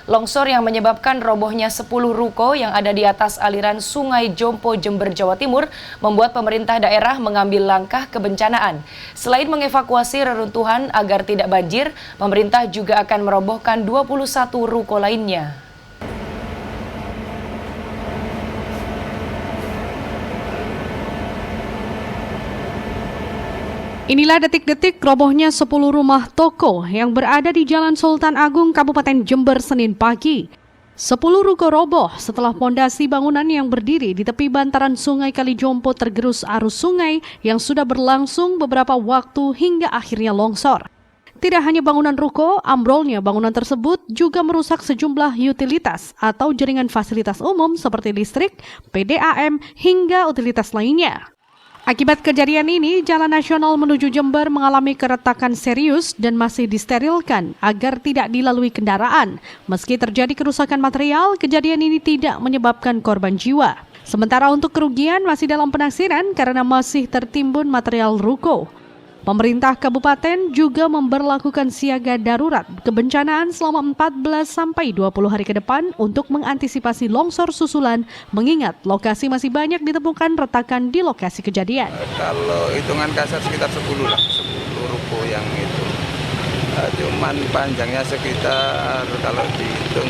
Longsor yang menyebabkan robohnya 10 ruko yang ada di atas aliran Sungai Jompo, Jember, Jawa Timur membuat pemerintah daerah mengambil langkah kebencanaan. Selain mengevakuasi reruntuhan agar tidak banjir, pemerintah juga akan merobohkan 21 ruko lainnya. Inilah detik-detik robohnya 10 rumah toko yang berada di Jalan Sultan Agung, Kabupaten Jember, Senin pagi. 10 ruko roboh setelah pondasi bangunan yang berdiri di tepi bantaran Sungai Kalijompo tergerus arus sungai yang sudah berlangsung beberapa waktu hingga akhirnya longsor. Tidak hanya bangunan ruko, ambrolnya bangunan tersebut juga merusak sejumlah utilitas atau jaringan fasilitas umum seperti listrik, PDAM, hingga utilitas lainnya. Akibat kejadian ini, jalan nasional menuju Jember mengalami keretakan serius dan masih disterilkan agar tidak dilalui kendaraan. Meski terjadi kerusakan material, kejadian ini tidak menyebabkan korban jiwa. Sementara untuk kerugian masih dalam penaksiran karena masih tertimbun material ruko. Pemerintah kabupaten juga memberlakukan siaga darurat kebencanaan selama 14-20 hari ke depan untuk mengantisipasi longsor susulan, mengingat lokasi masih banyak ditemukan retakan di lokasi kejadian. Kalau hitungan kasar sekitar 10 lah, 10 ruko yang itu. Cuman panjangnya sekitar kalau dihitung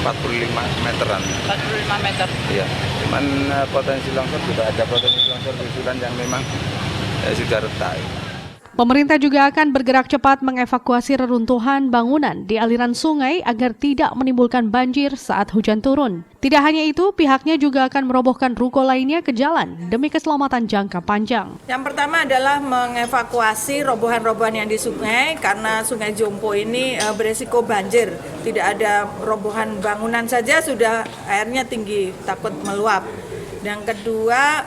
45 meteran. 45 meter? Iya, cuman potensi longsor juga ada potensi longsor susulan yang memang sudah retak. Pemerintah juga akan bergerak cepat mengevakuasi reruntuhan bangunan di aliran sungai agar tidak menimbulkan banjir saat hujan turun. Tidak hanya itu, pihaknya juga akan merobohkan ruko lainnya ke jalan demi keselamatan jangka panjang. Yang pertama adalah mengevakuasi robohan-robohan yang di sungai karena Sungai Jompo ini beresiko banjir. Tidak ada robohan bangunan saja sudah airnya tinggi, takut meluap. Yang kedua,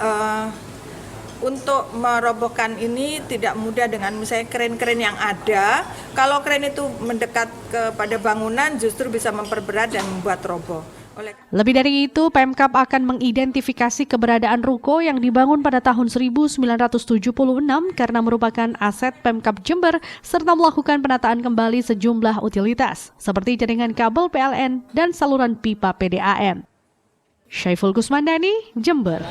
untuk merobohkan ini tidak mudah dengan misalnya kren-kren yang ada. Kalau kren itu mendekat kepada bangunan justru bisa memperberat dan membuat roboh. Lebih dari itu, Pemkab akan mengidentifikasi keberadaan ruko yang dibangun pada tahun 1976 karena merupakan aset Pemkab Jember serta melakukan penataan kembali sejumlah utilitas seperti jaringan kabel PLN dan saluran pipa PDAM. Syaiful Kusmandani, Jember.